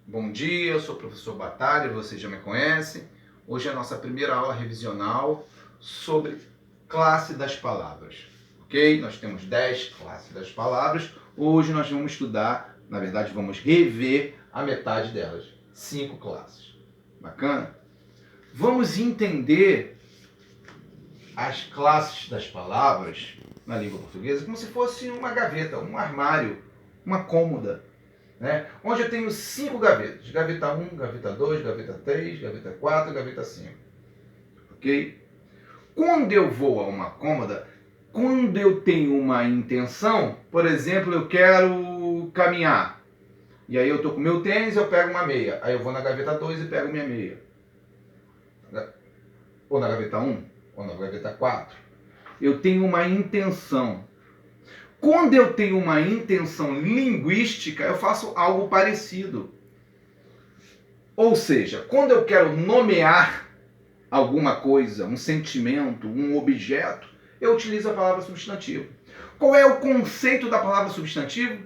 Bom dia, eu sou o professor Batalha, você já me conhece. Hoje é a nossa primeira aula revisional sobre classe das palavras. Ok? Nós temos 10 classes das palavras. Hoje nós vamos estudar, na verdade vamos rever a metade delas. 5 classes. Bacana? Vamos entender as classes das palavras na língua portuguesa como se fosse uma gaveta, um armário, uma cômoda. Né? Onde eu tenho 5 gavetas. Gaveta 1, gaveta 2, gaveta 3, gaveta 4 e gaveta 5. Ok? Quando eu vou a uma cômoda, quando eu tenho uma intenção, por exemplo, eu quero caminhar. E aí eu estou com meu tênis, eu pego uma meia. Aí eu vou na gaveta 2 e pego minha meia. Ou na gaveta 1, ou na gaveta 4. Eu tenho uma intenção. Quando eu tenho uma intenção linguística, eu faço algo parecido. Ou seja, quando eu quero nomear alguma coisa, um sentimento, um objeto, eu utilizo a palavra substantivo. Qual é o conceito da palavra substantivo?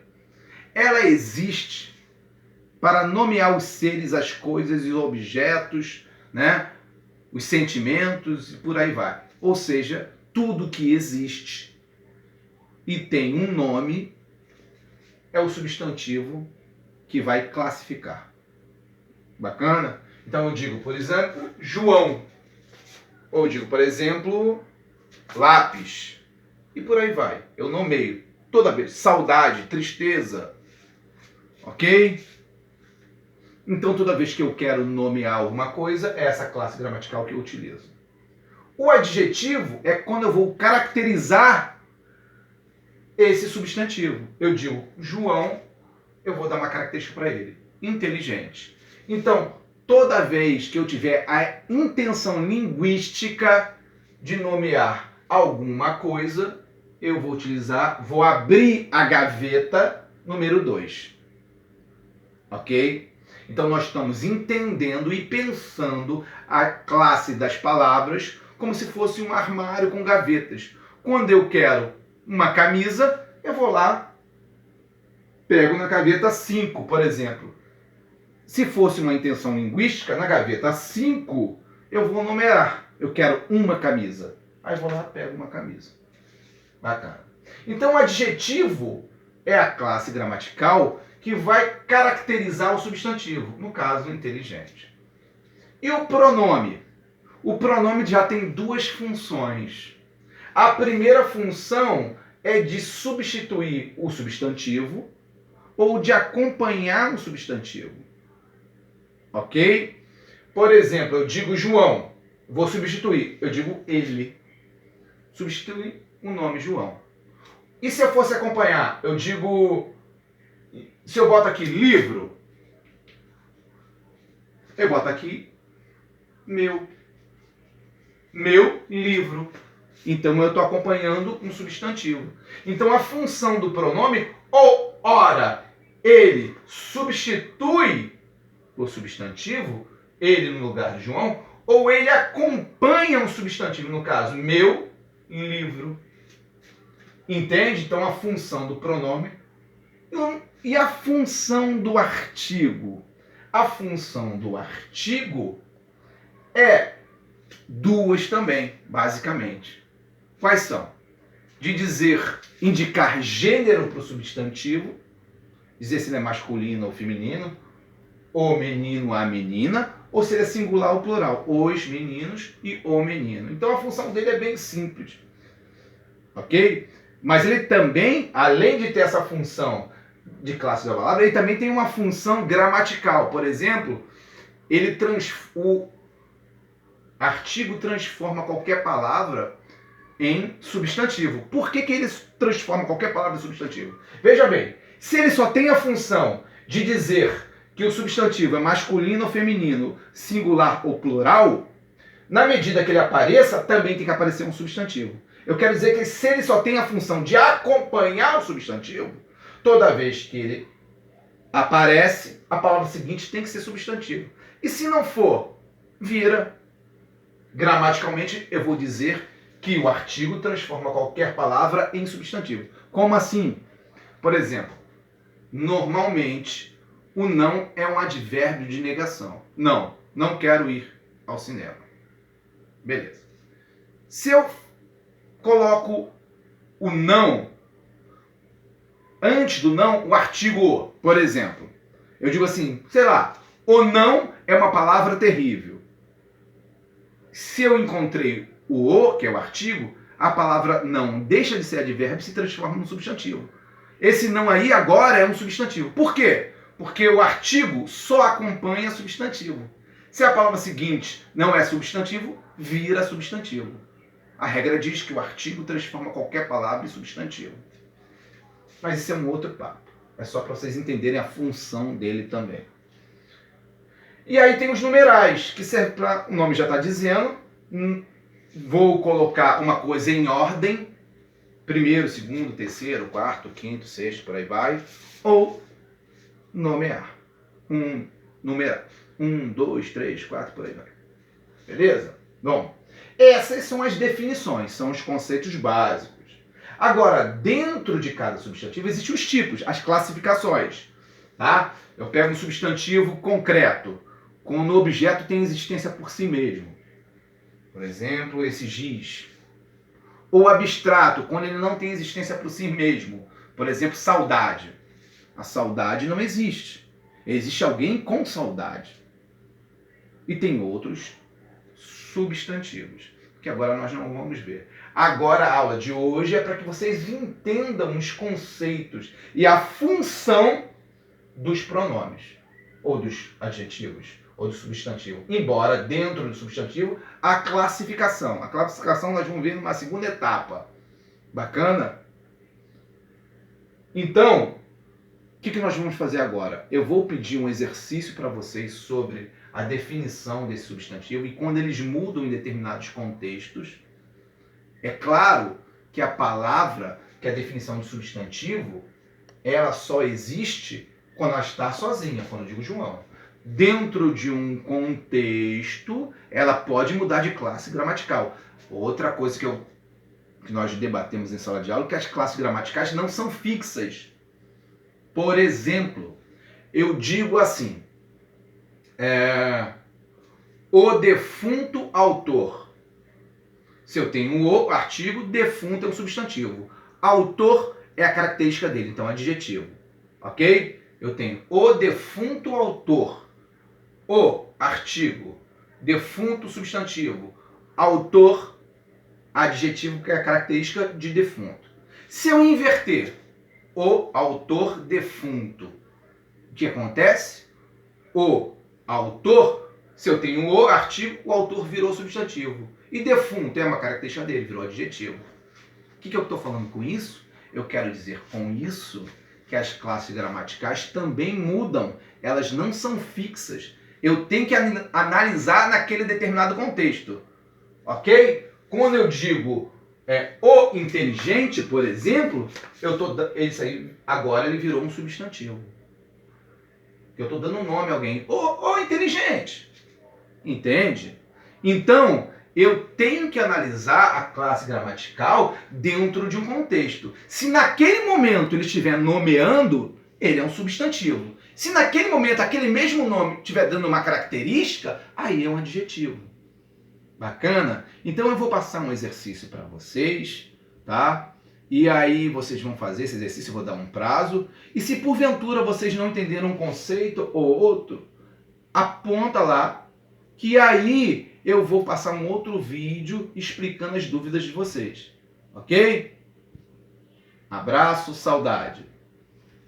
Ela existe para nomear os seres, as coisas e os objetos, né? Os sentimentos e por aí vai. Ou seja, tudo que existe e tem um nome é o substantivo que vai classificar. Bacana? Então eu digo, por exemplo, João. Ou eu digo, por exemplo, lápis. E por aí vai. Eu nomeio toda vez. Saudade, tristeza. Ok? Então toda vez que eu quero nomear alguma coisa, é essa classe gramatical que eu utilizo. O adjetivo é quando eu vou caracterizar esse substantivo. Eu digo João, eu vou dar uma característica para ele. Inteligente. Então, toda vez que eu tiver a intenção linguística de nomear alguma coisa, eu vou utilizar, vou abrir a gaveta número 2. Ok? Então, nós estamos entendendo e pensando a classe das palavras como se fosse um armário com gavetas. Quando eu quero uma camisa, eu vou lá, pego na gaveta 5, por exemplo. Se fosse uma intenção linguística, na gaveta 5, eu vou numerar. Eu quero uma camisa. Aí vou lá, pego uma camisa. Bacana. Então, o adjetivo é a classe gramatical que vai caracterizar o substantivo, no caso, inteligente. E o pronome? O pronome já tem duas funções. A primeira função é de substituir o substantivo ou de acompanhar o substantivo. Ok? Por exemplo, eu digo João, vou substituir, eu digo ele. Substituir o nome João. E se eu fosse acompanhar, eu digo, se eu boto aqui livro, eu boto aqui meu livro. Então eu estou acompanhando um substantivo. Então a função do pronome, ou ora ele substitui o substantivo, ele no lugar de João, ou ele acompanha um substantivo, no caso, meu livro. Entende? Então a função do pronome e a função do artigo. A função do artigo é duas também, basicamente. Quais são? De indicar gênero para o substantivo, dizer se ele é masculino ou feminino, o menino, a menina, ou se ele é singular ou plural, os meninos e o menino. Então a função dele é bem simples. Ok? Mas ele também, além de ter essa função de classe da palavra, ele também tem uma função gramatical. Por exemplo, o artigo transforma qualquer palavra em substantivo. Por que ele transforma qualquer palavra em substantivo? Veja bem, se ele só tem a função de dizer que o substantivo é masculino ou feminino, singular ou plural, na medida que ele apareça, também tem que aparecer um substantivo. Eu quero dizer que se ele só tem a função de acompanhar o substantivo, toda vez que ele aparece, a palavra seguinte tem que ser substantivo. E se não for, vira. Gramaticalmente, eu vou dizer que o artigo transforma qualquer palavra em substantivo. Como assim? Por exemplo, normalmente o não é um advérbio de negação. Não, não quero ir ao cinema. Beleza. Se eu coloco o não antes do não, o artigo o, por exemplo. Eu digo assim, sei lá, o não é uma palavra terrível. Se eu encontrei o o, que é o artigo, a palavra não deixa de ser advérbio e se transforma num substantivo. Esse não aí agora é um substantivo. Por quê? Porque o artigo só acompanha substantivo. Se a palavra seguinte não é substantivo, vira substantivo. A regra diz que o artigo transforma qualquer palavra em substantivo. Mas isso é um outro papo. É só para vocês entenderem a função dele também. E aí tem os numerais, que serve para... O nome já está dizendo. Vou colocar uma coisa em ordem. Primeiro, segundo, terceiro, quarto, quinto, sexto, por aí vai. Ou nomear. Numerar. 1, 2, 3, 4, por aí vai. Beleza? Bom, essas são as definições, são os conceitos básicos. Agora, dentro de cada substantivo existem os tipos, as classificações. Tá? Eu pego um substantivo concreto, quando o objeto tem existência por si mesmo. Por exemplo, esse giz. Ou abstrato, quando ele não tem existência por si mesmo. Por exemplo, saudade. A saudade não existe. Existe alguém com saudade. E tem outros substantivos, que agora nós não vamos ver. Agora a aula de hoje é para que vocês entendam os conceitos e a função dos pronomes, ou dos adjetivos, ou do substantivo. Embora dentro do substantivo, a classificação. A classificação nós vamos ver numa segunda etapa. Bacana? Então, o que nós vamos fazer agora? Eu vou pedir um exercício para vocês sobre a definição desse substantivo e quando eles mudam em determinados contextos. É claro que a palavra, que é a definição de substantivo, ela só existe quando ela está sozinha, quando eu digo João. Dentro de um contexto, ela pode mudar de classe gramatical. Outra coisa que nós debatemos em sala de aula é que as classes gramaticais não são fixas. Por exemplo, eu digo assim, o defunto autor. Se eu tenho o artigo, defunto é um substantivo. Autor é a característica dele, então adjetivo. Ok? Eu tenho o defunto autor. O artigo. Defunto substantivo. Autor, adjetivo, que é a característica de defunto. Se eu inverter o autor defunto, o que acontece? O autor, se eu tenho o artigo, o autor virou substantivo. E defunto é uma característica dele, virou adjetivo. O que eu estou falando com isso? Eu quero dizer com isso que as classes gramaticais também mudam. Elas não são fixas. Eu tenho que analisar naquele determinado contexto. Ok? Quando eu digo o inteligente, por exemplo, isso aí, agora ele virou um substantivo. Eu estou dando um nome a alguém. O inteligente. Entende? Então, eu tenho que analisar a classe gramatical dentro de um contexto. Se naquele momento ele estiver nomeando, ele é um substantivo. Se naquele momento aquele mesmo nome estiver dando uma característica, aí é um adjetivo. Bacana? Então eu vou passar um exercício para vocês, tá? E aí vocês vão fazer esse exercício, eu vou dar um prazo. E se porventura vocês não entenderam um conceito ou outro, aponta lá, que aí eu vou passar um outro vídeo explicando as dúvidas de vocês. Ok? Abraço, saudade.